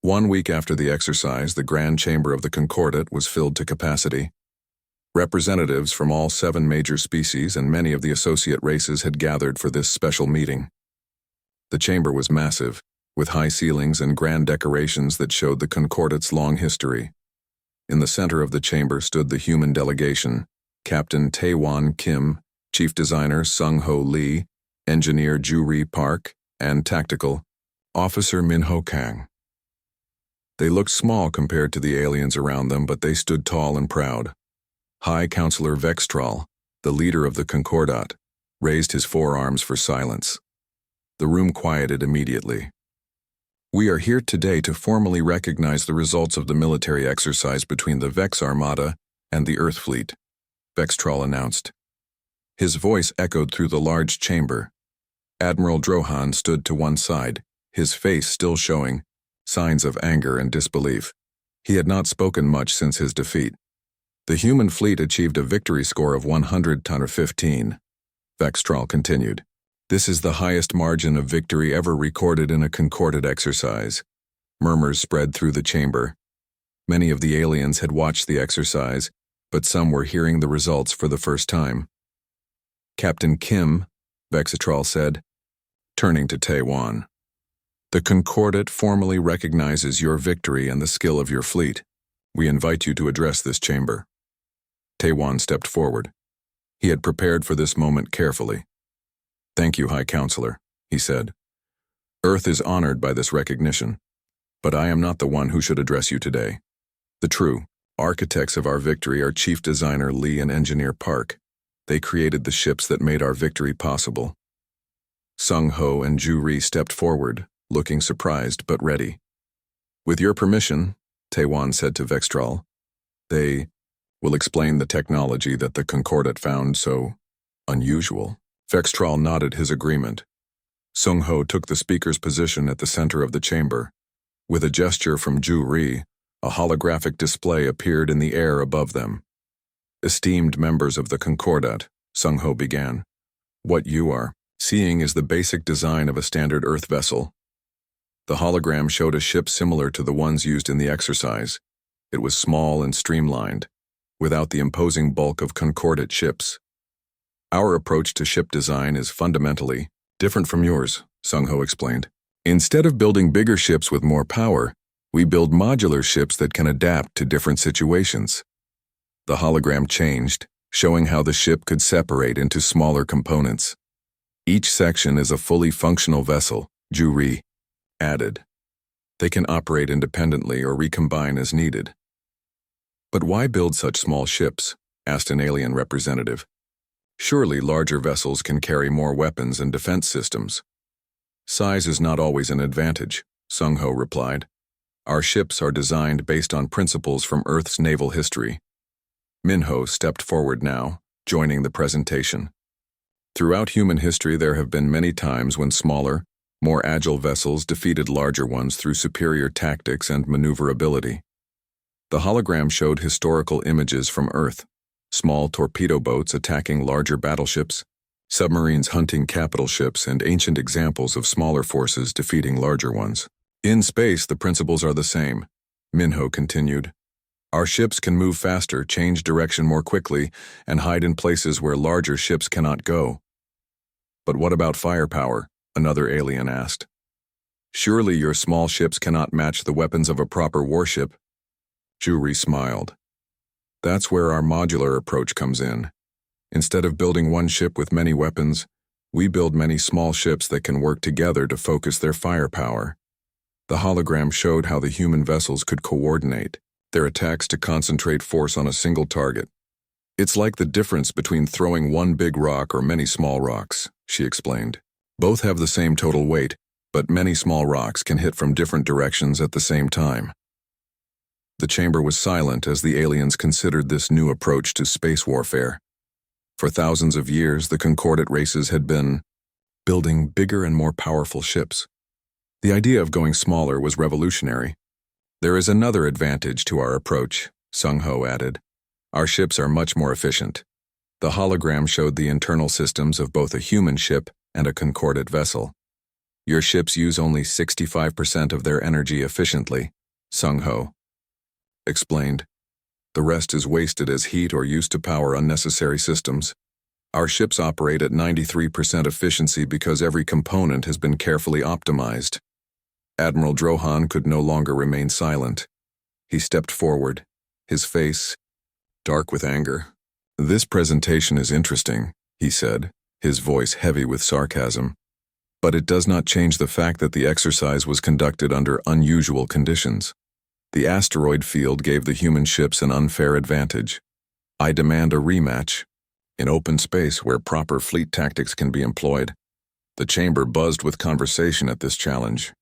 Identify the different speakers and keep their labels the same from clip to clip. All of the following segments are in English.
Speaker 1: 1 week after the exercise, the grand chamber of the Concordat was filled to capacity. Representatives from all 7 major species and many of the associate races had gathered for this special meeting. The chamber was massive, with high ceilings and grand decorations that showed the Concordat's long history. In the center of the chamber stood the human delegation, Captain Tae-Won Kim, Chief Designer Sung-Ho Lee, Engineer Ju-Ri Park, and Tactical Officer Min-Ho Kang. They looked small compared to the aliens around them, but they stood tall and proud. High Counselor Vextral, the leader of the Concordat, raised his forearms for silence. The room quieted immediately. We are here today to formally recognize the results of the military exercise between the Vex Armada and the Earth Fleet, Vextral announced. His voice echoed through the large chamber. Admiral Drohan stood to one side, his face still showing signs of anger and disbelief. He had not spoken much since his defeat. The human fleet achieved a victory score of 100-15. Vextral continued. This is the highest margin of victory ever recorded in a Concordat exercise. Murmurs spread through the chamber. Many of the aliens had watched the exercise, but some were hearing the results for the first time. Captain Kim, Vextral said, turning to Tae-Won. The Concordat formally recognizes your victory and the skill of your fleet. We invite you to address this chamber. Tae-Won stepped forward. He had prepared for this moment carefully. Thank you, High Counselor, he said. Earth is honored by this recognition, but I am not the one who should address you today. The true architects of our victory are Chief Designer Lee and Engineer Park. They created the ships that made our victory possible. Sung-Ho and Ju-Ri stepped forward, looking surprised but ready. With your permission, Tae-Won said to Vextral, they will explain the technology that the Concordat found so unusual. Vextral nodded his agreement. Sung-Ho took the speaker's position at the center of the chamber. With a gesture from Ju-Ri, a holographic display appeared in the air above them. Esteemed members of the Concordat, Sung-Ho began. What you are seeing is the basic design of a standard Earth vessel. The hologram showed a ship similar to the ones used in the exercise. It was small and streamlined, without the imposing bulk of Concordat ships. Our approach to ship design is fundamentally different from yours, Sung-Ho explained. Instead of building bigger ships with more power, we build modular ships that can adapt to different situations. The hologram changed, showing how the ship could separate into smaller components. Each section is a fully functional vessel, Ju-Ri added. They can operate independently or recombine as needed. But why build such small ships? Asked an alien representative. Surely larger vessels can carry more weapons and defense systems. Size is not always an advantage, Sung-Ho replied. Our ships are designed based on principles from Earth's naval history. Min-Ho stepped forward now, joining the presentation. Throughout human history, there have been many times when smaller, more agile vessels defeated larger ones through superior tactics and maneuverability. The hologram showed historical images from Earth. Small torpedo boats attacking larger battleships, submarines hunting capital ships, and ancient examples of smaller forces defeating larger ones. In space, the principles are the same, Min-Ho continued. Our ships can move faster, change direction more quickly, and hide in places where larger ships cannot go. But what about firepower? Another alien asked. Surely your small ships cannot match the weapons of a proper warship. Ju-Ri smiled. That's where our modular approach comes in. Instead of building one ship with many weapons, we build many small ships that can work together to focus their firepower. The hologram showed how the human vessels could coordinate their attacks to concentrate force on a single target. It's like the difference between throwing one big rock or many small rocks, she explained. Both have the same total weight, but many small rocks can hit from different directions at the same time. The chamber was silent as the aliens considered this new approach to space warfare. For thousands of years, the Concordat races had been building bigger and more powerful ships. The idea of going smaller was revolutionary. There is another advantage to our approach, Sung-Ho added. Our ships are much more efficient. The hologram showed the internal systems of both a human ship and a Concordat vessel. Your ships use only 65% of their energy efficiently, Sung-ho explained. The rest is wasted as heat or used to power unnecessary systems. Our ships operate at 93% efficiency because every component has been carefully optimized. Admiral Drohan could no longer remain silent. He stepped forward, his face dark with anger. This presentation is interesting, he said, his voice heavy with sarcasm. But it does not change the fact that the exercise was conducted under unusual conditions. The asteroid field gave the human ships an unfair advantage. I demand a rematch, in open space where proper fleet tactics can be employed. The chamber buzzed with conversation at this challenge.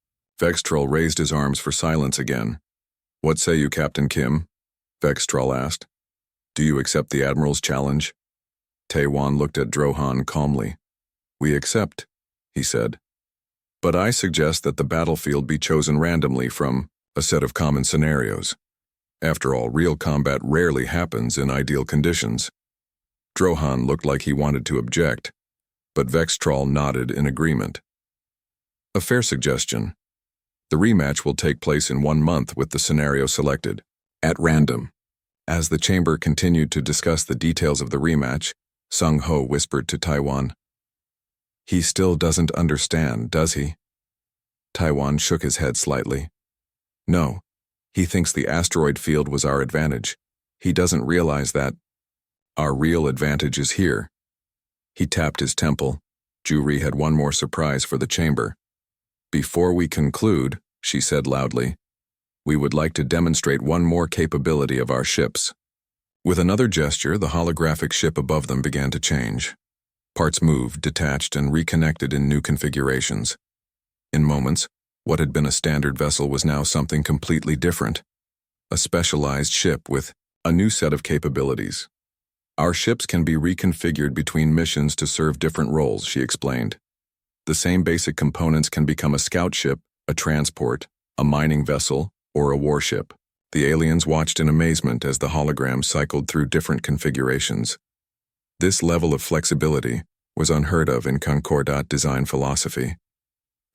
Speaker 1: Vextrol raised his arms for silence again. What say you, Captain Kim? Vextrol asked. Do you accept the Admiral's challenge? Taewon looked at Drohan calmly. We accept, he said. But I suggest that the battlefield be chosen randomly from a set of common scenarios. After all, real combat rarely happens in ideal conditions. Drohan looked like he wanted to object, but Vextrol nodded in agreement. A fair suggestion. The rematch will take place in 1 month with the scenario selected, at random. As the chamber continued to discuss the details of the rematch, Sung-ho whispered to Taewon. He still doesn't understand, does he? Taewon shook his head slightly. No, he thinks the asteroid field was our advantage. He doesn't realize that our real advantage is here. He tapped his temple. Juri had one more surprise for the chamber. Before we conclude, she said loudly, we would like to demonstrate one more capability of our ships. With another gesture, the holographic ship above them began to change. Parts moved, detached, and reconnected in new configurations. In moments, what had been a standard vessel was now something completely different. A specialized ship with a new set of capabilities. Our ships can be reconfigured between missions to serve different roles, she explained. The same basic components can become a scout ship, a transport, a mining vessel, or a warship. The aliens watched in amazement as the hologram cycled through different configurations. This level of flexibility was unheard of in Concordat design philosophy.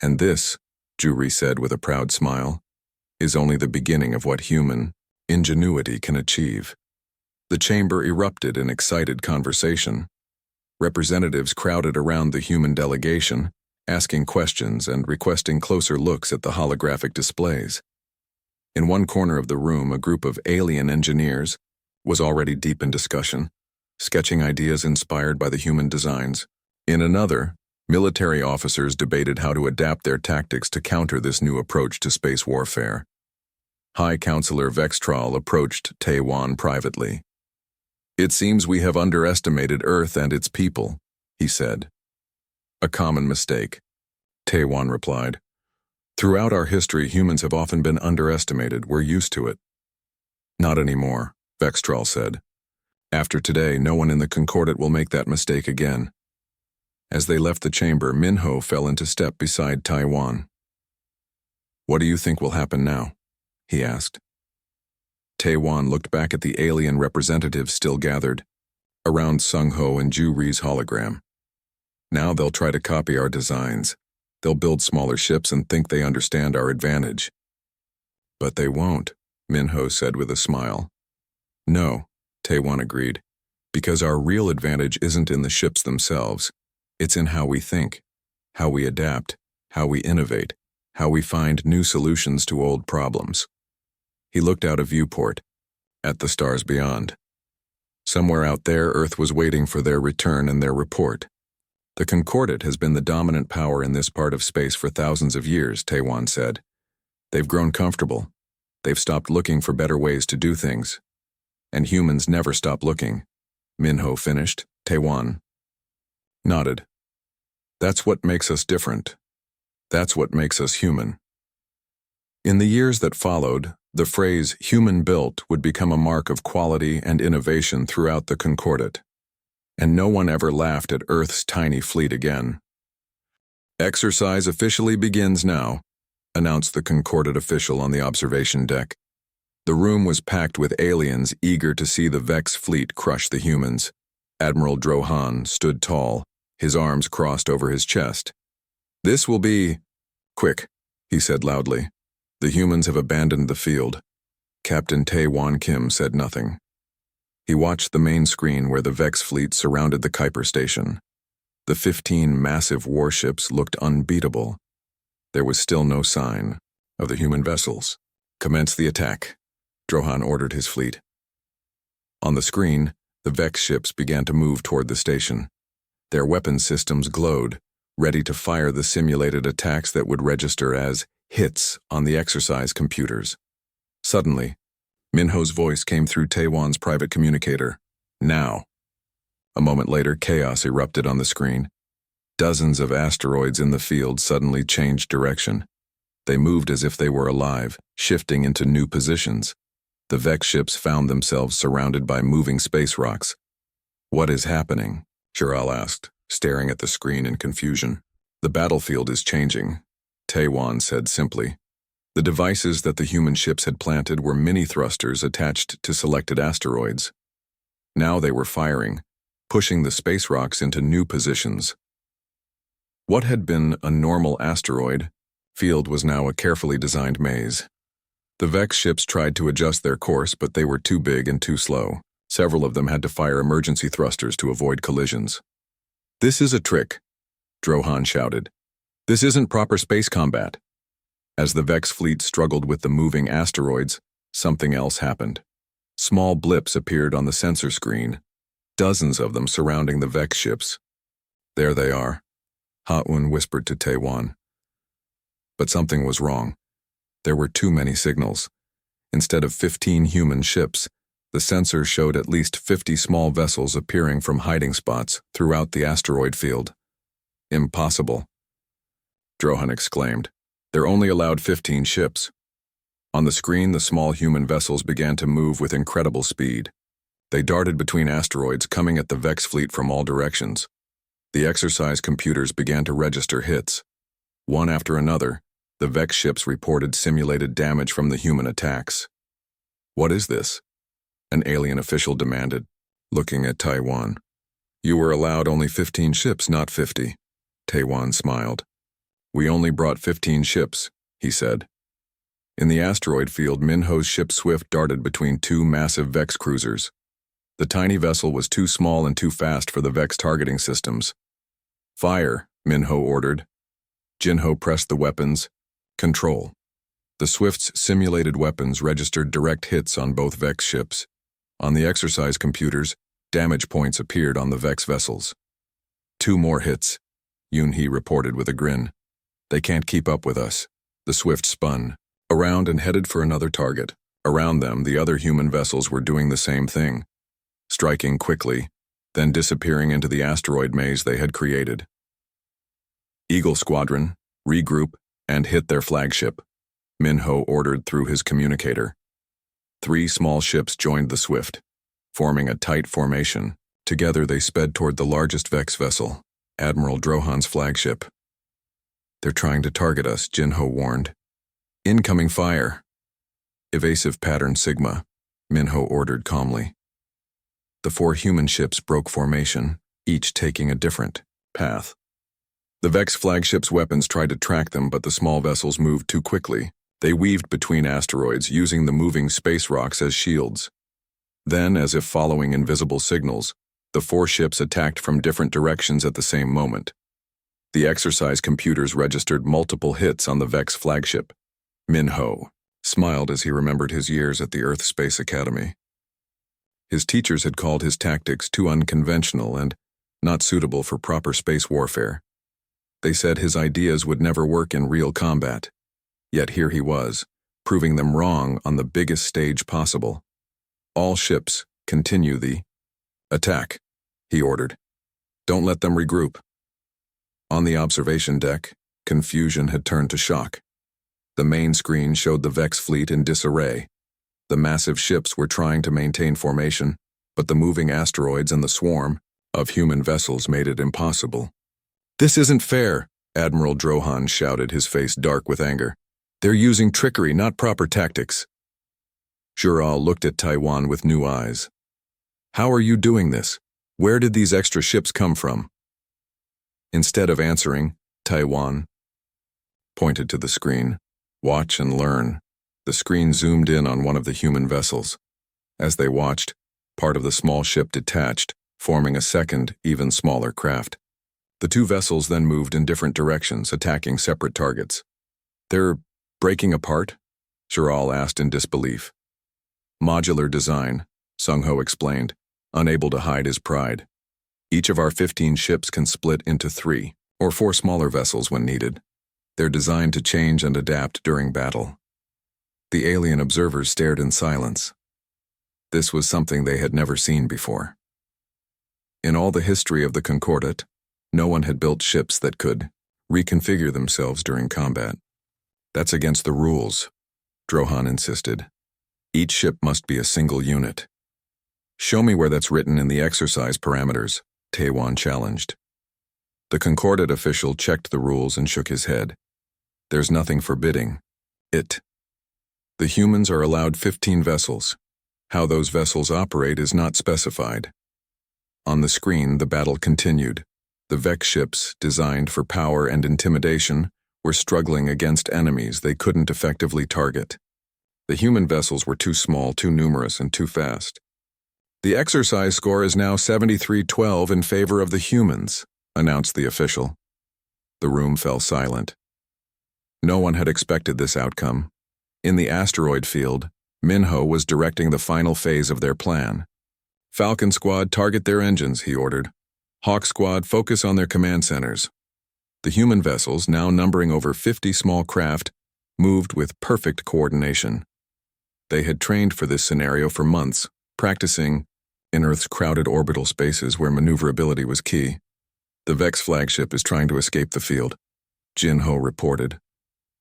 Speaker 1: And this, Juri said with a proud smile, is only the beginning of what human ingenuity can achieve. The chamber erupted in excited conversation. Representatives crowded around the human delegation, asking questions and requesting closer looks at the holographic displays. In one corner of the room, a group of alien engineers was already deep in discussion, sketching ideas inspired by the human designs. In another, military officers debated how to adapt their tactics to counter this new approach to space warfare. High Counselor Vextrol approached Taewon privately. It seems we have underestimated Earth and its people, he said. A common mistake, Taewon replied. Throughout our history, humans have often been underestimated. We're used to it. Not anymore, Vextrol said. After today, no one in the Concordat will make that mistake again. As they left the chamber, Minho fell into step beside Taewon. What do you think will happen now? He asked. Taewon looked back at the alien representatives still gathered, around Sung-ho and Juri's hologram. Now they'll try to copy our designs. They'll build smaller ships and think they understand our advantage. But they won't, Minho said with a smile. No, Taewon agreed, because our real advantage isn't in the ships themselves. It's in how we think, how we adapt, how we innovate, how we find new solutions to old problems. He looked out a viewport, at the stars beyond. Somewhere out there, Earth was waiting for their return and their report. The Concordat has been the dominant power in this part of space for thousands of years, Taewon said. They've grown comfortable. They've stopped looking for better ways to do things. And humans never stop looking. Minho finished. Taewon nodded. That's what makes us different. That's what makes us human. In the years that followed, the phrase human-built would become a mark of quality and innovation throughout the Concordat. And no one ever laughed at Earth's tiny fleet again. Exercise officially begins now, announced the Concordat official on the observation deck. The room was packed with aliens eager to see the Vex fleet crush the humans. Admiral Drohan stood tall, his arms crossed over his chest. This will be quick, he said loudly. The humans have abandoned the field. Captain Tae-Wan Kim said nothing. He watched the main screen where the Vex fleet surrounded the Kuiper station. The 15 massive warships looked unbeatable. There was still no sign of the human vessels. "Commence the attack," Drohan ordered his fleet. On the screen, the Vex ships began to move toward the station. Their weapon systems glowed, ready to fire the simulated attacks that would register as hits on the exercise computers. Suddenly, Minho's voice came through Taewan's private communicator. "Now." A moment later, chaos erupted on the screen. Dozens of asteroids in the field suddenly changed direction. They moved as if they were alive, shifting into new positions. The Vex ships found themselves surrounded by moving space rocks. "What is happening?" Jural asked, staring at the screen in confusion. "The battlefield is changing," Tae-Wan said simply. The devices that the human ships had planted were mini-thrusters attached to selected asteroids. Now they were firing, pushing the space rocks into new positions. What had been a normal asteroid field was now a carefully designed maze. The Vex ships tried to adjust their course, but they were too big and too slow. Several of them had to fire emergency thrusters to avoid collisions. "This is a trick," Drohan shouted. "This isn't proper space combat." As the Vex fleet struggled with the moving asteroids, something else happened. Small blips appeared on the sensor screen, dozens of them surrounding the Vex ships. "There they are," Ha-Un whispered to Tae-Wan. But something was wrong. There were too many signals. Instead of 15 human ships, the sensor showed at least 50 small vessels appearing from hiding spots throughout the asteroid field. "Impossible," Drohan exclaimed. "They're only allowed 15 ships." On the screen, the small human vessels began to move with incredible speed. They darted between asteroids, coming at the Vex fleet from all directions. The exercise computers began to register hits. One after another, the Vex ships reported simulated damage from the human attacks. "What is this?" an alien official demanded, looking at Tae-Wan. "You were allowed only 15 ships, not 50. Tae-Wan smiled. "We only brought 15 ships," he said. In the asteroid field, Minho's ship Swift darted between two massive Vex cruisers. The tiny vessel was too small and too fast for the Vex targeting systems. "Fire," Minho ordered. Jinho pressed the weapons. "Control." The Swift's simulated weapons registered direct hits on both Vex ships. On the exercise computers, damage points appeared on the Vex vessels. "2 more hits," Yoon-hee reported with a grin. "They can't keep up with us." The Swift spun around and headed for another target. Around them, the other human vessels were doing the same thing, striking quickly, then disappearing into the asteroid maze they had created. "Eagle Squadron, regroup and hit their flagship," Minho ordered through his communicator. 3 small ships joined the Swift, forming a tight formation. Together they sped toward the largest Vex vessel, Admiral Drohan's flagship. "They're trying to target us," Jinho warned. "Incoming fire." "Evasive pattern Sigma," Minho ordered calmly. The 4 human ships broke formation, each taking a different path. The Vex flagship's weapons tried to track them, but the small vessels moved too quickly. They weaved between asteroids, using the moving space rocks as shields. Then, as if following invisible signals, the 4 ships attacked from different directions at the same moment. The exercise computers registered multiple hits on the Vex flagship. Minho smiled as he remembered his years at the Earth Space Academy. His teachers had called his tactics too unconventional and not suitable for proper space warfare. They said his ideas would never work in real combat. Yet here he was, proving them wrong on the biggest stage possible. "All ships, continue the attack," he ordered. "Don't let them regroup." On the observation deck, confusion had turned to shock. The main screen showed the Vex fleet in disarray. The massive ships were trying to maintain formation, but the moving asteroids and the swarm of human vessels made it impossible. "This isn't fair," Admiral Drohan shouted, his face dark with anger. "They're using trickery, not proper tactics." Jural looked at Tae-Wan with new eyes. "How are you doing this? Where did these extra ships come from?" Instead of answering, Tae-Wan pointed to the screen. Watch and learn. The screen zoomed in on one of the human vessels. As they watched, part of the small ship detached, forming a second, even smaller craft. The two vessels then moved in different directions, attacking separate targets. "They're breaking apart?" Chiral asked in disbelief. "Modular design," Sung-ho explained, unable to hide his pride. "Each of our 15 ships can split into 3 or 4 smaller vessels when needed. They're designed to change and adapt during battle." The alien observers stared in silence. This was something they had never seen before. In all the history of the Concordat, no one had built ships that could reconfigure themselves during combat. "That's against the rules," Drohan insisted. "Each ship must be a single unit." "Show me where that's written in the exercise parameters," Taewon challenged. The Concordat official checked the rules and shook his head. "There's nothing forbidding it. The humans are allowed 15 vessels. How those vessels operate is not specified." On the screen, the battle continued. The Vex ships, designed for power and intimidation, were struggling against enemies they couldn't effectively target. The human vessels were too small, too numerous, and too fast. "The exercise score is now 73-12 in favor of the humans," announced the official. The room fell silent. No one had expected this outcome. In the asteroid field, Minho was directing the final phase of their plan. "Falcon Squad, target their engines," he ordered. "Hawk Squad, focus on their command centers." The human vessels, now numbering over 50 small craft, moved with perfect coordination. They had trained for this scenario for months, practicing in Earth's crowded orbital spaces where maneuverability was key. "The Vex flagship is trying to escape the field," Jin-ho reported.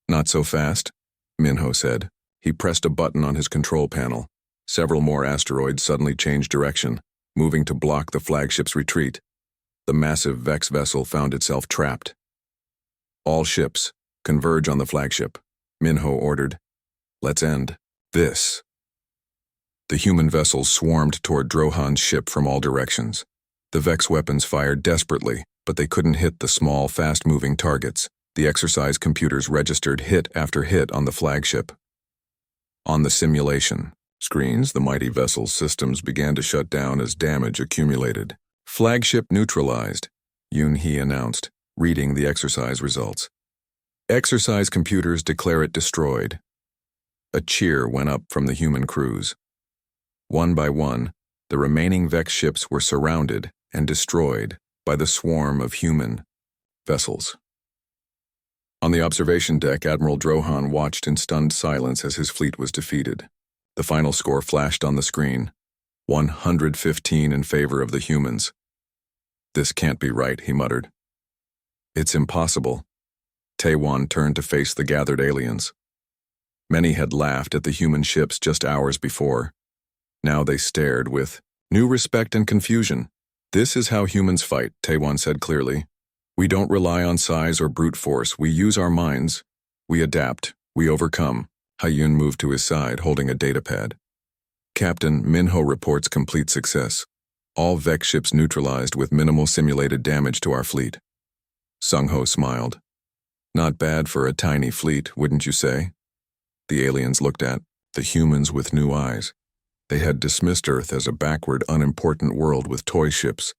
Speaker 1: "Not so fast," Minho said. He pressed a button on his control panel. Several more asteroids suddenly changed direction, moving to block the flagship's retreat. The massive Vex vessel found itself trapped. "All ships, converge on the flagship," Minho ordered. "Let's end this." The human vessels swarmed toward Drohan's ship from all directions. The Vex weapons fired desperately, but they couldn't hit the small, fast-moving targets. The exercise computers registered hit after hit on the flagship. On the simulation screens, the mighty vessel's systems began to shut down as damage accumulated. "Flagship neutralized," Yoon-hee announced, reading the exercise results. "Exercise computers declare it destroyed." A cheer went up from the human crews. One by one, the remaining Vex ships were surrounded and destroyed by the swarm of human vessels. On the observation deck, Admiral Drohan watched in stunned silence as his fleet was defeated. The final score flashed on the screen, 115 in favor of the humans. "This can't be right," he muttered. "It's impossible." Taewon turned to face the gathered aliens. Many had laughed at the human ships just hours before. Now they stared with new respect and confusion. "This is how humans fight," Taewon said clearly. "We don't rely on size or brute force. We use our minds. We adapt. We overcome." Hyun moved to his side, holding a datapad. "Captain, Minho reports complete success. All Vex ships neutralized with minimal simulated damage to our fleet." Sung-ho smiled. "Not bad for a tiny fleet, wouldn't you say?" The aliens looked at the humans with new eyes. They had dismissed Earth as a backward, unimportant world with toy ships.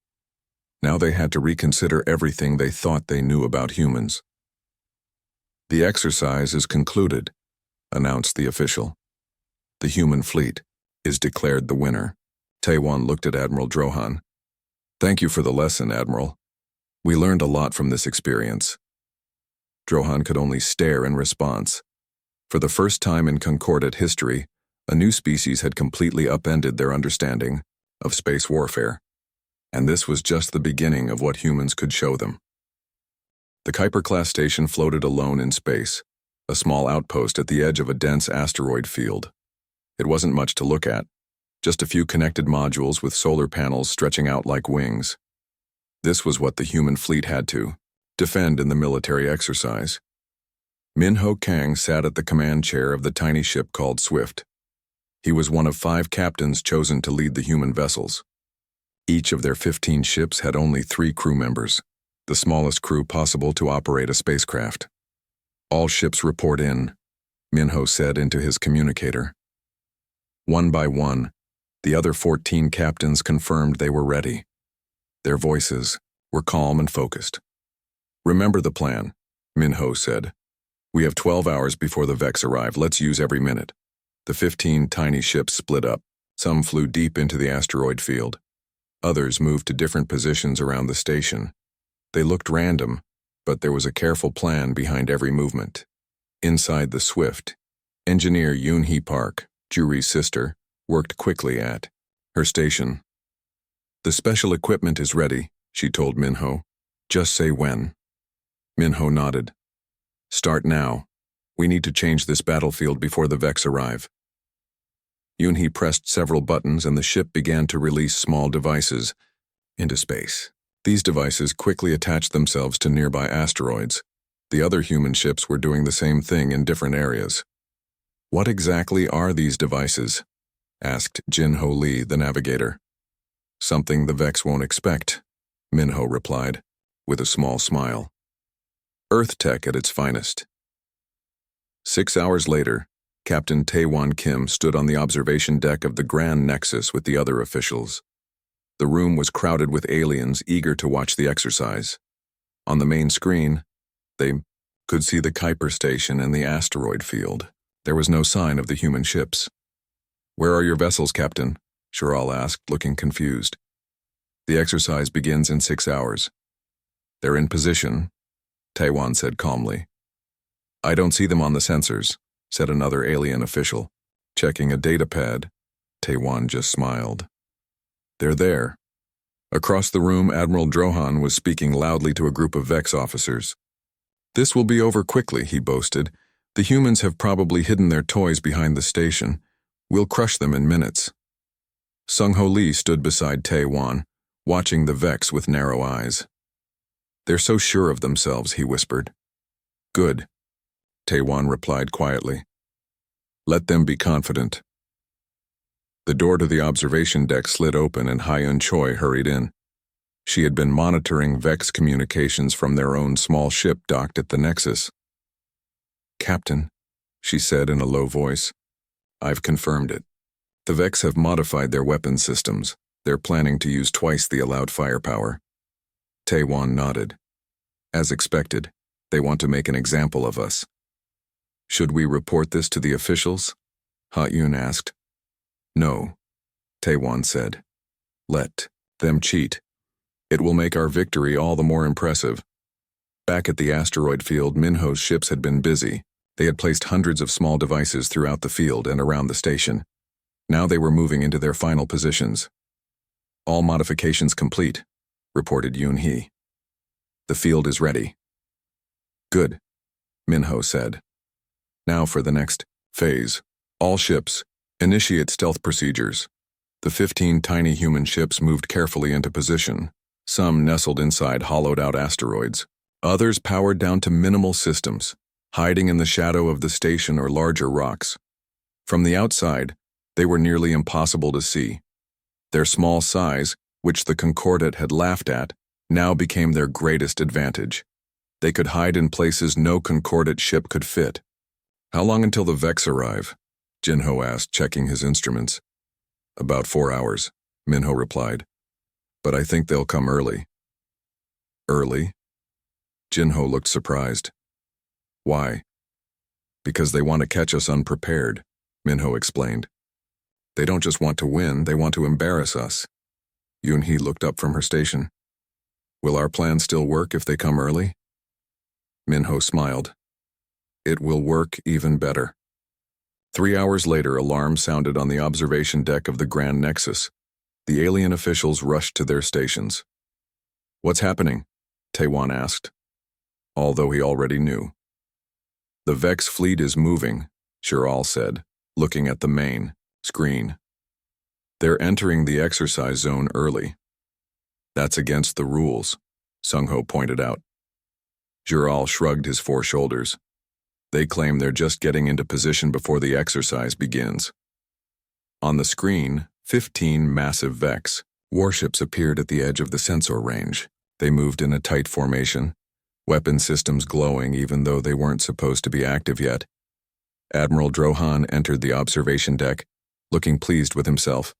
Speaker 1: Now they had to reconsider everything they thought they knew about humans. "The exercise is concluded," announced the official. "The human fleet is declared the winner." Taewon looked at Admiral Drohan. "Thank you for the lesson, Admiral. We learned a lot from this experience." Drohan could only stare in response. For the first time in Concordat history, a new species had completely upended their understanding of space warfare. And this was just the beginning of what humans could show them. The Kuiper-class station floated alone in space, a small outpost at the edge of a dense asteroid field. It wasn't much to look at, just a few connected modules with solar panels stretching out like wings. This was what the human fleet had to defend in the military exercise. Minho Kang sat at the command chair of the tiny ship called Swift. He was one of 5 captains chosen to lead the human vessels. Each of their 15 ships had only 3 crew members, the smallest crew possible to operate a spacecraft. "All ships report in," Minho said into his communicator. One by one, the other 14 captains confirmed they were ready. Their voices were calm and focused. Remember the plan, Minho said. We have 12 hours before the Vex arrive. Let's use every minute. The 15 tiny ships split up. Some flew deep into the asteroid field. Others moved to different positions around the station. They looked random, but there was a careful plan behind every movement. Inside the Swift, engineer Yoon-hee Park, Juri's sister, worked quickly at her station. The special equipment is ready, she told Minho. Just say when. Minho nodded. Start now. We need to change this battlefield before the Vex arrive. Yoon-hee pressed several buttons and the ship began to release small devices into space. These devices quickly attached themselves to nearby asteroids. The other human ships were doing the same thing in different areas. What exactly are these devices? Asked Jin-Ho Lee, the navigator. Something the Vex won't expect, Minho replied, with a small smile. Earth tech at its finest. 6 hours later, Captain Taewon Kim stood on the observation deck of the Grand Nexus with the other officials. The room was crowded with aliens eager to watch the exercise. On the main screen, they could see the Kuiper station and the asteroid field. There was no sign of the human ships. Where are your vessels, Captain? Shural asked, looking confused. The exercise begins in 6 hours. They're in position, Taewon said calmly. I don't see them on the sensors, said another alien official. Checking a data pad, Taewon just smiled. They're there. Across the room, Admiral Drohan was speaking loudly to a group of Vex officers. This will be over quickly, he boasted. The humans have probably hidden their toys behind the station. We'll crush them in minutes. Sung-Ho Lee stood beside Taewon, watching the Vex with narrow eyes. They're so sure of themselves, he whispered. Good, Taewon replied quietly. Let them be confident. The door to the observation deck slid open and Hyun Choi hurried in. She had been monitoring Vex communications from their own small ship docked at the Nexus. Captain, she said in a low voice, I've confirmed it. The Vex have modified their weapons systems. They're planning to use twice the allowed firepower. Taewon nodded. As expected, they want to make an example of us. Should we report this to the officials? Ha-Yoon asked. No, Taewon said. Let them cheat. It will make our victory all the more impressive. Back at the asteroid field, Minho's ships had been busy. They had placed hundreds of small devices throughout the field and around the station. Now they were moving into their final positions. All modifications complete, reported Yoon-hee. The field is ready. Good, Minho said. Now for the next phase. All ships, initiate stealth procedures. The 15 tiny human ships moved carefully into position. Some nestled inside hollowed-out asteroids. Others powered down to minimal systems, hiding in the shadow of the station or larger rocks. From the outside, they were nearly impossible to see. Their small size, which the Concordat had laughed at, now became their greatest advantage. They could hide in places no Concordat ship could fit. How long until the Vex arrive? Jin-Ho asked, checking his instruments. About 4 hours, Minho replied. But I think they'll come early. Early? Jin-Ho looked surprised. Why? Because they want to catch us unprepared, Minho explained. They don't just want to win, they want to embarrass us. Yoon-hee looked up from her station. Will our plan still work if they come early? Minho smiled. It will work even better. 3 hours later, alarms sounded on the observation deck of the Grand Nexus. The alien officials rushed to their stations. What's happening? Taewon asked, although he already knew. The Vex fleet is moving, Shural said, looking at the main screen. They're entering the exercise zone early. That's against the rules, Sung-Ho pointed out. Shural shrugged his 4 shoulders. They claim they're just getting into position before the exercise begins. On the screen, 15 massive Vex warships appeared at the edge of the sensor range. They moved in a tight formation, weapon systems glowing even though they weren't supposed to be active yet. Admiral Drohan entered the observation deck, looking pleased with himself.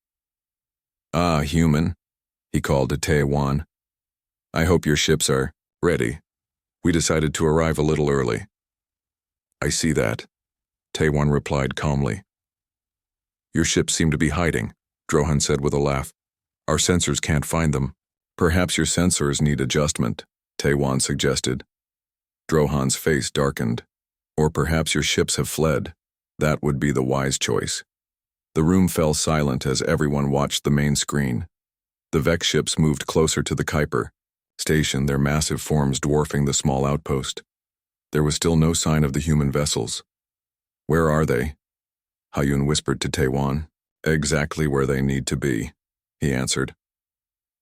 Speaker 1: "Ah, human," he called to Taiwan. "I hope your ships are ready. We decided to arrive a little early." "I see that," Taiwan replied calmly. "Your ships seem to be hiding," Drohan said with a laugh. "Our sensors can't find them." "Perhaps your sensors need adjustment," Taiwan suggested. Drohan's face darkened. "Or perhaps your ships have fled. That would be the wise choice." The room fell silent as everyone watched the main screen. The Vex ships moved closer to the Kuiper station, their massive forms dwarfing the small outpost. There was still no sign of the human vessels. "Where are they?" Hayun whispered to Taiwan. "Exactly where they need to be," he answered.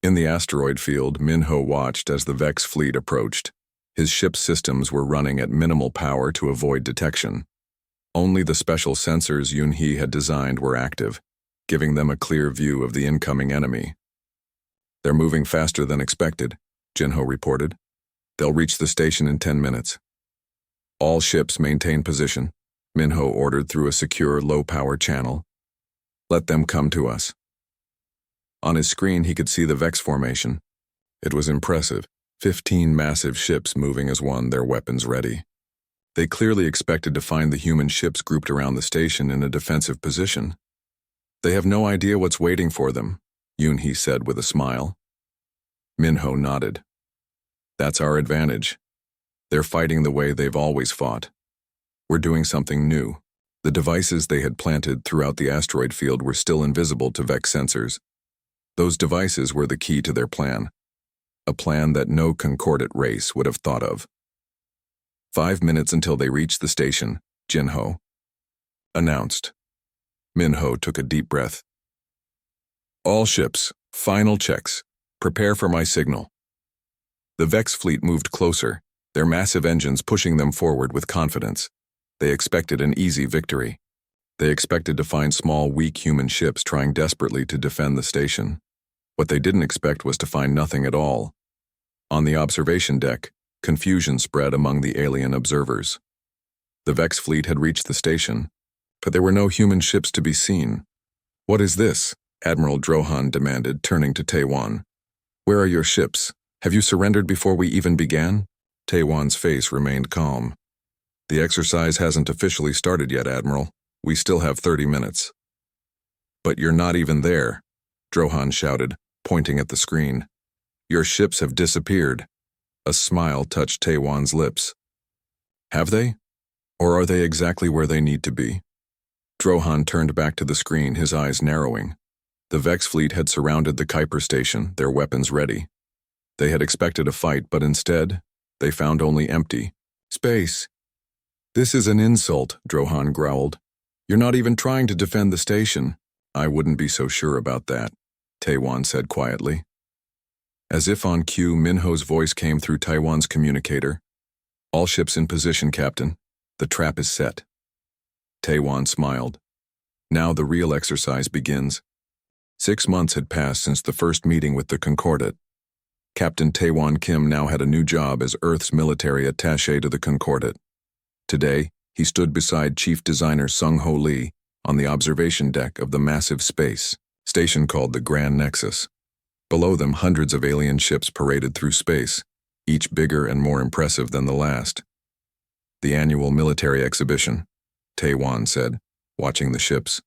Speaker 1: In the asteroid field, Minho watched as the Vex fleet approached. His ship's systems were running at minimal power to avoid detection. Only the special sensors Yunhee had designed were active, giving them a clear view of the incoming enemy. "They're moving faster than expected," Jinho reported. "They'll reach the station in 10 minutes. All ships maintain position," Minho ordered through a secure, low-power channel. "Let them come to us." On his screen, he could see the Vex formation. It was impressive, 15 massive ships moving as one, their weapons ready. They clearly expected to find the human ships grouped around the station in a defensive position. "They have no idea what's waiting for them," Yunhee said with a smile. Minho nodded. "That's our advantage. They're fighting the way they've always fought. We're doing something new." The devices they had planted throughout the asteroid field were still invisible to Vex sensors. Those devices were the key to their plan, a plan that no concordate race would have thought of. 5 minutes until they reached the station, Jinho announced. Minho took a deep breath. "All ships, final checks. Prepare for my signal." The Vex fleet moved closer, their massive engines pushing them forward with confidence. They expected an easy victory. They expected to find small, weak human ships trying desperately to defend the station. What they didn't expect was to find nothing at all. On the observation deck, confusion spread among the alien observers. The Vex fleet had reached the station, but there were no human ships to be seen. "What is this?" Admiral Drohan demanded, turning to Taiwan. "Where are your ships? Have you surrendered before we even began?" Taiwan's face remained calm. "The exercise hasn't officially started yet, Admiral. We still have 30 minutes. "But you're not even there," Drohan shouted, pointing at the screen. "Your ships have disappeared." A smile touched Taiwan's lips. "Have they? Or are they exactly where they need to be?" Drohan turned back to the screen, his eyes narrowing. The Vex fleet had surrounded the Kuiper station, their weapons ready. They had expected a fight, but instead, they found only empty space. "This is an insult," Drohan growled. "You're not even trying to defend the station." "I wouldn't be so sure about that," Taiwan said quietly. As if on cue, Minho's voice came through Taiwan's communicator. "All ships in position, Captain. The trap is set." Taiwan smiled. Now the real exercise begins. 6 months had passed since the first meeting with the Concordate. Captain Taiwan Kim now had a new job as Earth's military attaché to the Concordate. Today, he stood beside Chief Designer Sung-Ho Lee on the observation deck of the massive space station called the Grand Nexus. Below them, hundreds of alien ships paraded through space, each bigger and more impressive than the last. "The annual military exhibition," Taiwan said, watching the ships.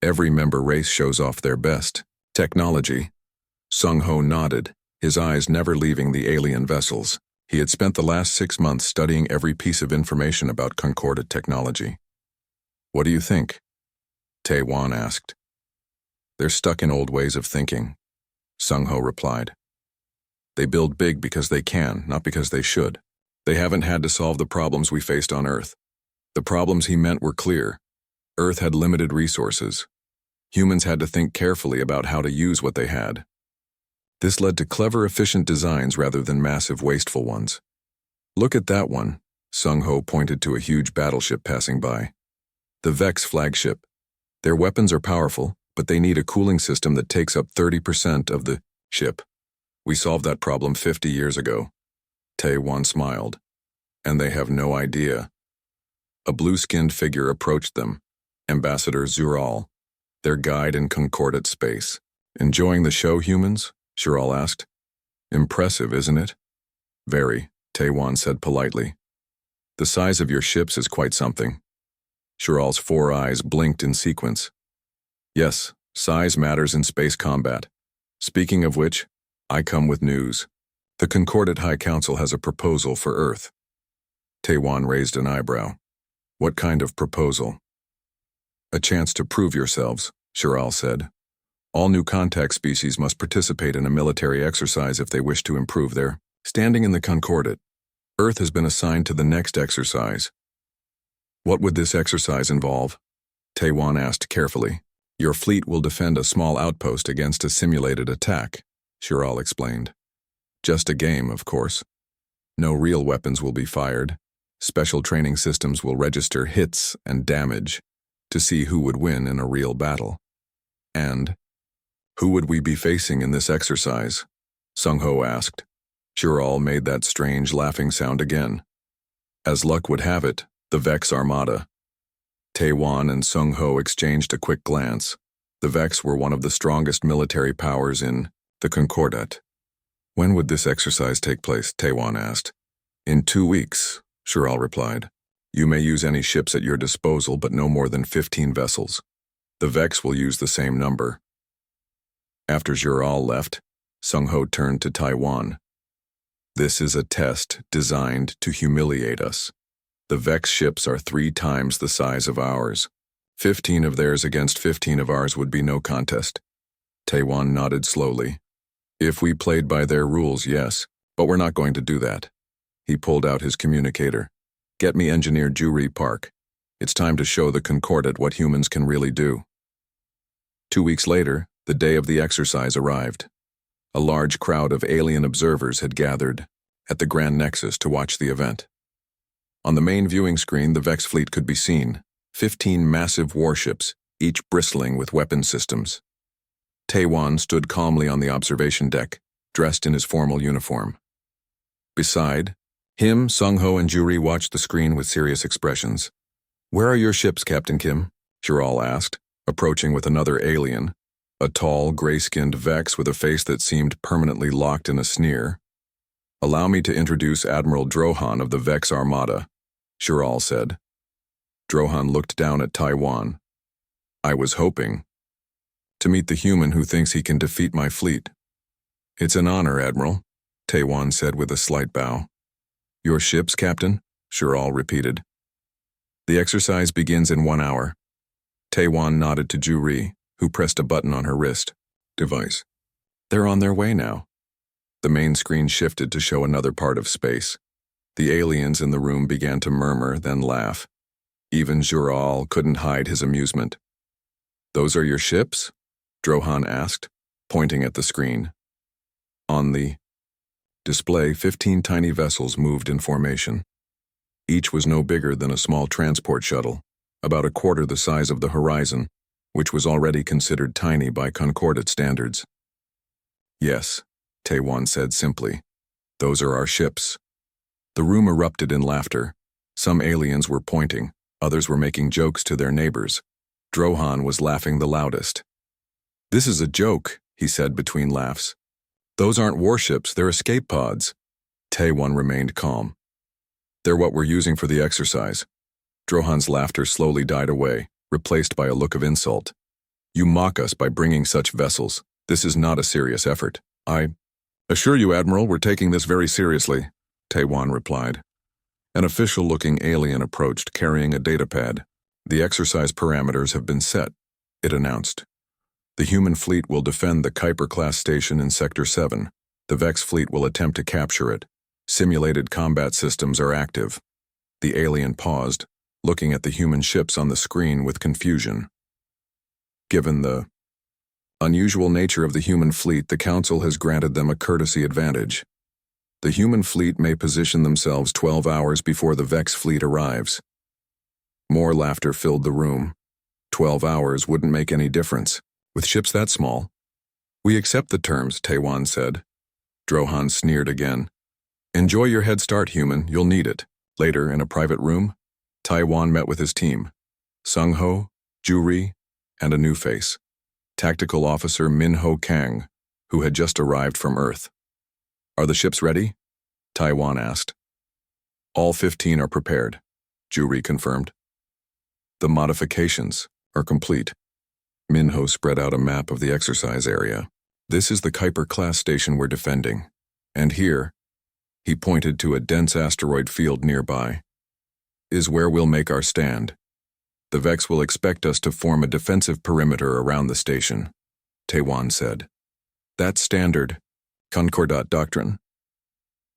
Speaker 1: "Every member race shows off their best technology." Sung-Ho nodded, his eyes never leaving the alien vessels. He had spent the last 6 months studying every piece of information about Concordate technology. "What do you think?" Taiwan asked. "They're stuck in old ways of thinking," Sung-Ho replied. "They build big because they can, not because they should. They haven't had to solve the problems we faced on Earth. The problems he meant were clear. Earth had limited resources. Humans had to think carefully about how to use what they had. This led to clever, efficient designs rather than massive, wasteful ones. "Look at that one," Sung-Ho pointed to a huge battleship passing by. "The Vex flagship. Their weapons are powerful, but they need a cooling system that takes up 30% of the ship. We solved that problem 50 years ago." Taiwan smiled. "And they have no idea." A blue-skinned figure approached them, Ambassador Zural, their guide in concordate space. "Enjoying the show, humans?" Zural asked. "Impressive, isn't it?" "Very," Taiwan said politely. "The size of your ships is quite something." Zural's 4 eyes blinked in sequence. "Yes, size matters in space combat. Speaking of which, I come with news. The Concordate High Council has a proposal for Earth." Taiwan raised an eyebrow. "What kind of proposal?" "A chance to prove yourselves," Zural said. "All new contact species must participate in a military exercise if they wish to improve their standing in the Concordate. Earth has been assigned to the next exercise." "What would this exercise involve?" Taiwan asked carefully. "Your fleet will defend a small outpost against a simulated attack," Zural explained. "Just a game, of course. No real weapons will be fired. Special training systems will register hits and damage to see who would win in a real battle." "And who would we be facing in this exercise?" Sung Ho asked. Zural made that strange laughing sound again. "As luck would have it, the Vex Armada." Taiwan and Sung Ho exchanged a quick glance. The Vex were one of the strongest military powers in the Concordat. "When would this exercise take place?" Taiwan asked. "In 2 weeks," Zural replied. "You may use any ships at your disposal, but no more than 15 vessels. The Vex will use the same number." After Zural left, Sung Ho turned to Taiwan. "This is a test designed to humiliate us. The Vex ships are 3 times the size of ours. 15 of theirs against 15 of ours would be no contest." Taiwan nodded slowly. "If we played by their rules, yes, but we're not going to do that." He pulled out his communicator. "Get me Engineer Juri Park. It's time to show the Concordat what humans can really do." 2 weeks later, the day of the exercise arrived. A large crowd of alien observers had gathered at the Grand Nexus to watch the event. On the main viewing screen, the Vex fleet could be seen, 15 massive warships, each bristling with weapon systems. Taiwan stood calmly on the observation deck, dressed in his formal uniform. Beside him, Sung Ho and Juri watched the screen with serious expressions. "Where are your ships, Captain Kim?" Zural asked, approaching with another alien, a tall, gray-skinned Vex with a face that seemed permanently locked in a sneer. "Allow me to introduce Admiral Drohan of the Vex Armada," Zural said. Drohan looked down at Taiwan. "I was hoping to meet the human who thinks he can defeat my fleet." "It's an honor, Admiral," Taiwan said with a slight bow. "Your ships, Captain?" Zural repeated. "The exercise begins in 1 hour." Taiwan nodded to Juri, who pressed a button on her wrist device. "They're on their way now." The main screen shifted to show another part of space. The aliens in the room began to murmur, then laugh. Even Zural couldn't hide his amusement. "Those are your ships?" Drohan asked, pointing at the screen. On the display, 15 tiny vessels moved in formation. Each was no bigger than a small transport shuttle, about a quarter the size of the Horizon, which was already considered tiny by Concordate standards. "Yes," Taiwan said simply. "Those are our ships." The room erupted in laughter. Some aliens were pointing, others were making jokes to their neighbors. Drohan was laughing the loudest. "This is a joke," he said between laughs. "Those aren't warships, they're escape pods." Taiwan remained calm. "They're what we're using for the exercise." Drohan's laughter slowly died away, replaced by a look of insult. "You mock us by bringing such vessels. This is not a serious effort." "I assure you, Admiral, we're taking this very seriously," Taiwan replied. An official-looking alien approached, carrying a datapad. "The exercise parameters have been set," it announced. "The human fleet will defend the Kuiper-class station in Sector 7. The Vex fleet will attempt to capture it. Simulated combat systems are active." The alien paused, looking at the human ships on the screen with confusion. "Given the unusual nature of the human fleet, the Council has granted them a courtesy advantage. The human fleet may position themselves 12 hours before the Vex fleet arrives." More laughter filled the room. 12 hours wouldn't make any difference, with ships that small. "We accept the terms," Taiwan said. Drohan sneered again. "Enjoy your head start, human, you'll need it. Later, in a private room?" Taiwan met with his team, Sung-ho, Ju-ri, and a new face, Tactical Officer Min-ho Kang, who had just arrived from Earth. "Are the ships ready?" Taiwan asked. "All 15 are prepared," Ju-ri confirmed. "The modifications are complete." Min-ho spread out a map of the exercise area. "This is the Kuiper-class station we're defending. And here," he pointed to a dense asteroid field nearby, "is where we'll make our stand. The Vex will expect us to form a defensive perimeter around the station," Taiwan said. "That's standard Concordat doctrine."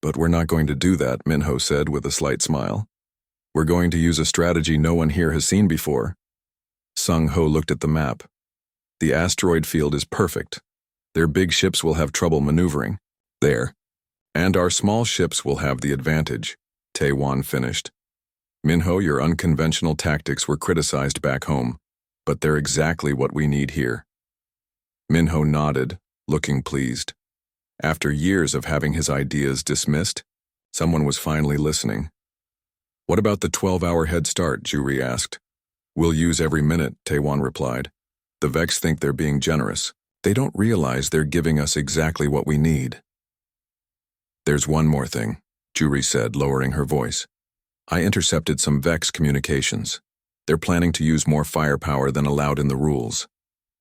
Speaker 1: "But we're not going to do that," Min-ho said with a slight smile. "We're going to use a strategy no one here has seen before." Sung-ho looked at the map. "The asteroid field is perfect. Their big ships will have trouble maneuvering there. And our small ships will have the advantage," Taiwan finished. "Min-ho, your unconventional tactics were criticized back home, but they're exactly what we need here." Min-ho nodded, looking pleased. After years of having his ideas dismissed, someone was finally listening. "What about the 12-hour head start?" Ju-ri asked. "We'll use every minute," Taiwan replied. "The Vex think they're being generous. They don't realize they're giving us exactly what we need." "There's one more thing," Ju-ri said, lowering her voice. "I intercepted some Vex communications. They're planning to use more firepower than allowed in the rules.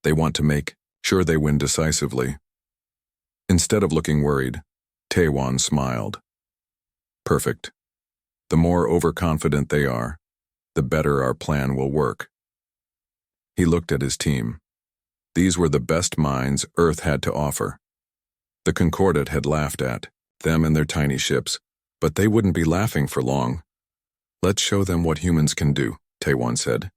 Speaker 1: They want to make sure they win decisively." Instead of looking worried, Taiwan smiled. "Perfect. The more overconfident they are, the better our plan will work." He looked at his team. These were the best minds Earth had to offer. The Concordat had laughed at them and their tiny ships, but they wouldn't be laughing for long. "Let's show them what humans can do," Taiwan said.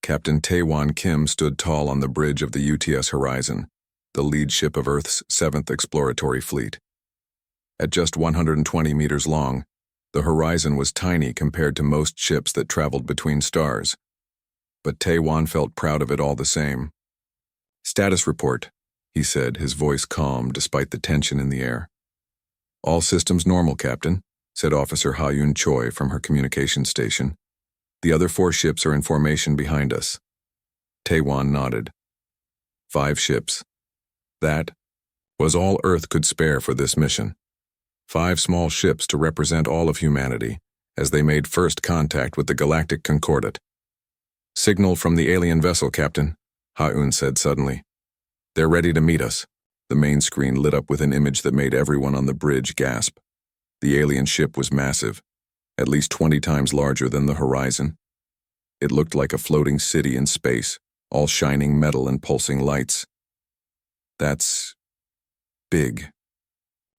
Speaker 1: Captain Taewon Kim stood tall on the bridge of the UTS Horizon, the lead ship of Earth's 7th Exploratory Fleet. At just 120 meters long, the Horizon was tiny compared to most ships that traveled between stars. But Taewon felt proud of it all the same. "Status report," he said, his voice calm despite the tension in the air. "All systems normal, Captain," said Officer Ha-Yun Choi from her communication station. "The other 4 ships are in formation behind us." Taewon nodded. 5 ships. That was all Earth could spare for this mission. 5 small ships to represent all of humanity as they made first contact with the Galactic Concordat. "Signal from the alien vessel, Captain," Ha-Yun said suddenly. "They're ready to meet us." The main screen lit up with an image that made everyone on the bridge gasp. The alien ship was massive, at least 20 times larger than the Horizon. It looked like a floating city in space, all shining metal and pulsing lights. "That's big,"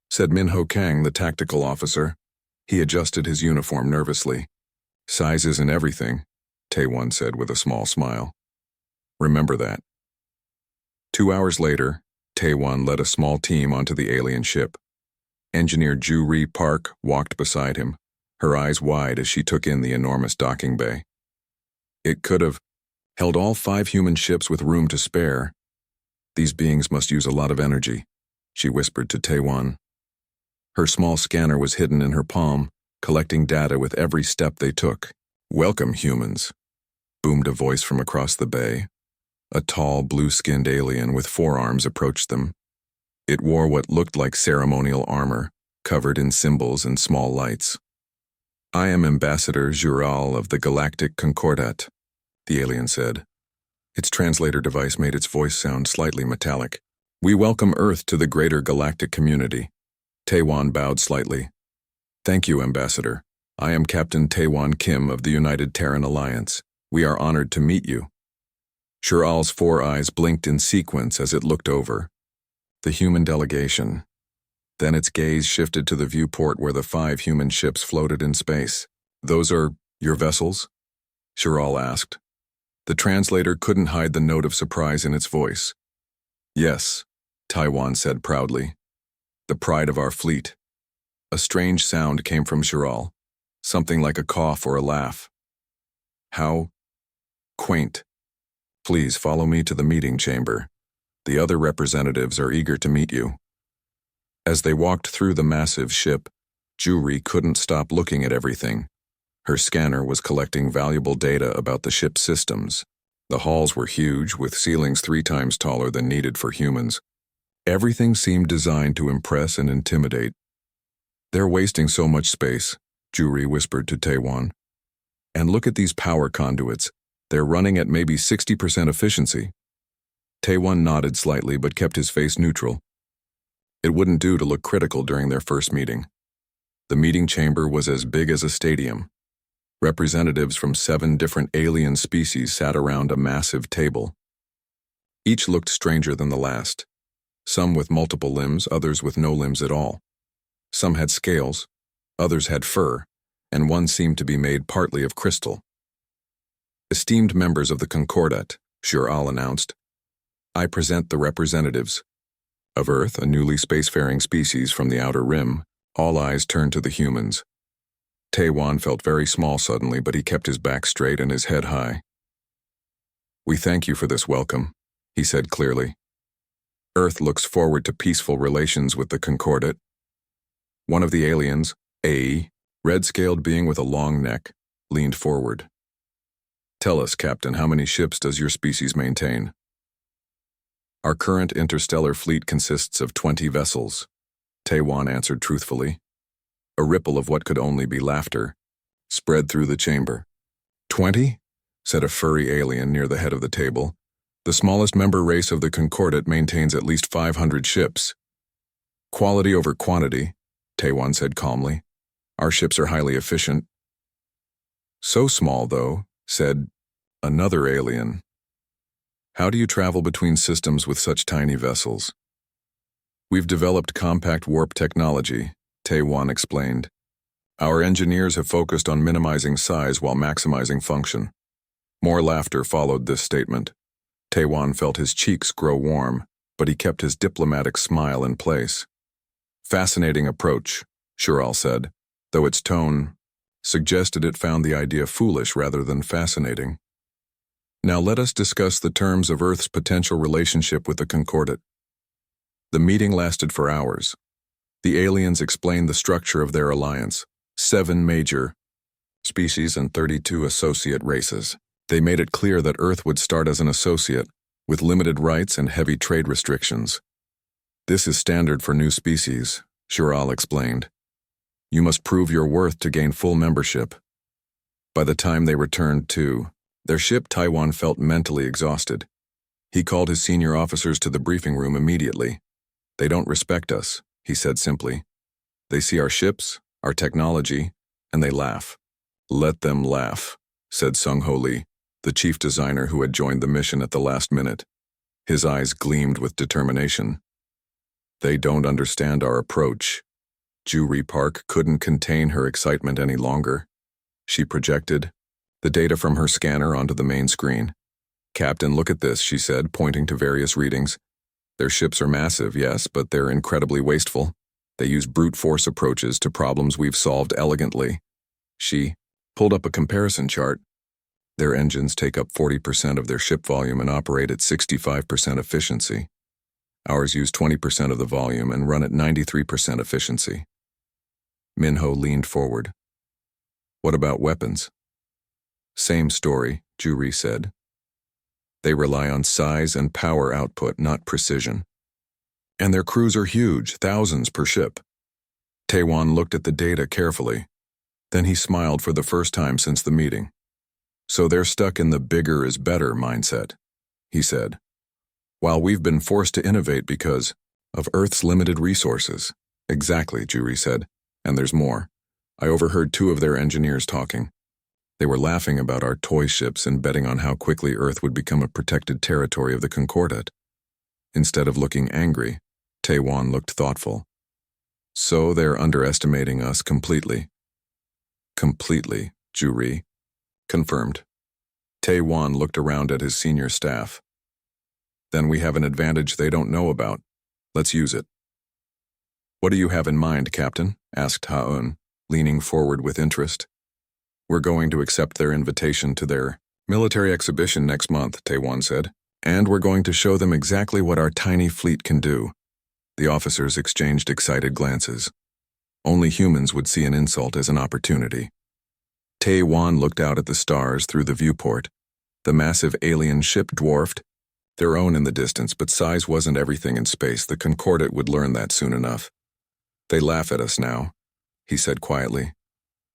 Speaker 1: said Min-ho Kang, the tactical officer. He adjusted his uniform nervously. "Size isn't everything," Taewon said with a small smile. "Remember that." 2 hours later, Taewon led a small team onto the alien ship. Engineer Ju-ri Park walked beside him, her eyes wide as she took in the enormous docking bay. It could have held all 5 human ships with room to spare. "These beings must use a lot of energy," she whispered to Taewon. Her small scanner was hidden in her palm, collecting data with every step they took. "Welcome, humans," boomed a voice from across the bay. A tall, blue-skinned alien with 4 arms approached them. It wore what looked like ceremonial armor, covered in symbols and small lights. "I am Ambassador Jural of the Galactic Concordat," the alien said. Its translator device made its voice sound slightly metallic. "We welcome Earth to the greater galactic community." Taewon bowed slightly. "Thank you, Ambassador. I am Captain Taewon Kim of the United Terran Alliance. We are honored to meet you." Jural's 4 eyes blinked in sequence as it looked over the human delegation. Then its gaze shifted to the viewport where the 5 human ships floated in space. "Those are your vessels?" Jural asked. The translator couldn't hide the note of surprise in its voice. "Yes," Taewon said proudly. "The pride of our fleet." A strange sound came from Jural, something like a cough or a laugh. "How quaint. Please follow me to the meeting chamber. The other representatives are eager to meet you." As they walked through the massive ship, Ju-ri couldn't stop looking at everything. Her scanner was collecting valuable data about the ship's systems. The halls were huge, with ceilings 3 times taller than needed for humans. Everything seemed designed to impress and intimidate. "They're wasting so much space," Juri whispered to Taewon. "And look at these power conduits. They're running at maybe 60% efficiency." Taewon nodded slightly but kept his face neutral. It wouldn't do to look critical during their first meeting. The meeting chamber was as big as a stadium. Representatives from 7 different alien species sat around a massive table. Each looked stranger than the last. Some with multiple limbs, others with no limbs at all. Some had scales, others had fur, and one seemed to be made partly of crystal. "Esteemed members of the Concordat," Shural announced, "I present the representatives." Of Earth, a newly spacefaring species from the outer rim, all eyes turned to the humans. Taewon felt very small suddenly, but he kept his back straight and his head high. "We thank you for this welcome," he said clearly. "Earth looks forward to peaceful relations with the Concordat." One of the aliens, a red-scaled being with a long neck, leaned forward. "Tell us, Captain, how many ships does your species maintain?" "Our current interstellar fleet consists of 20 vessels," Taewon answered truthfully. A ripple of what could only be laughter spread through the chamber. "20?" said a furry alien near the head of the table. "The smallest member race of the Concordat maintains at least 500 ships." "Quality over quantity," Taewon said calmly. "Our ships are highly efficient." "So small, though," said another alien. "How do you travel between systems with such tiny vessels?" "We've developed compact warp technology," Taewon explained. "Our engineers have focused on minimizing size while maximizing function." More laughter followed this statement. Taewon felt his cheeks grow warm, but he kept his diplomatic smile in place. "Fascinating approach," Shural said, though its tone suggested it found the idea foolish rather than fascinating. "Now let us discuss the terms of Earth's potential relationship with the Concordat." The meeting lasted for hours. The aliens explained the structure of their alliance: 7 major species and 32 associate races. They made it clear that Earth would start as an associate, with limited rights and heavy trade restrictions. "This is standard for new species," Shural explained. "You must prove your worth to gain full membership." By the time they returned to their ship, Taewon felt mentally exhausted. He called his senior officers to the briefing room immediately. "They don't respect us," he said simply. "They see our ships, our technology, and they laugh." "Let them laugh," said Sung-Ho Lee, the chief designer who had joined the mission at the last minute. His eyes gleamed with determination. "They don't understand our approach." Juri Park couldn't contain her excitement any longer. She projected the data from her scanner onto the main screen. "Captain, look at this," she said, pointing to various readings. "Their ships are massive, yes, but they're incredibly wasteful. They use brute force approaches to problems we've solved elegantly." She pulled up a comparison chart. "Their engines take up 40% of their ship volume and operate at 65% efficiency. Ours use 20% of the volume and run at 93% efficiency." Minho leaned forward. "What about weapons?" "Same story," Juri said. "They rely on size and power output, not precision. And their crews are huge, thousands per ship." Taewon looked at the data carefully. Then he smiled for the first time since the meeting. "So they're stuck in the bigger is better mindset," he said. "While we've been forced to innovate because of Earth's limited resources." "Exactly," Juri said. "And there's more. I overheard 2 of their engineers talking. They were laughing about our toy ships and betting on how quickly Earth would become a protected territory of the Concordat." Instead of looking angry, Taewon looked thoughtful. "So they're underestimating us completely." "Completely," Juri confirmed. Taewon looked around at his senior staff. "Then we have an advantage they don't know about. Let's use it." "What do you have in mind, Captain?" asked Ha-eun, leaning forward with interest. "We're going to accept their invitation to their military exhibition next month," Taewon said. "And we're going to show them exactly what our tiny fleet can do." The officers exchanged excited glances. Only humans would see an insult as an opportunity. Tae-Wan looked out at the stars through the viewport. The massive alien ship dwarfed their own in the distance, but size wasn't everything in space. The Concordat would learn that soon enough. They laugh at us now, he said quietly,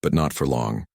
Speaker 1: but not for long.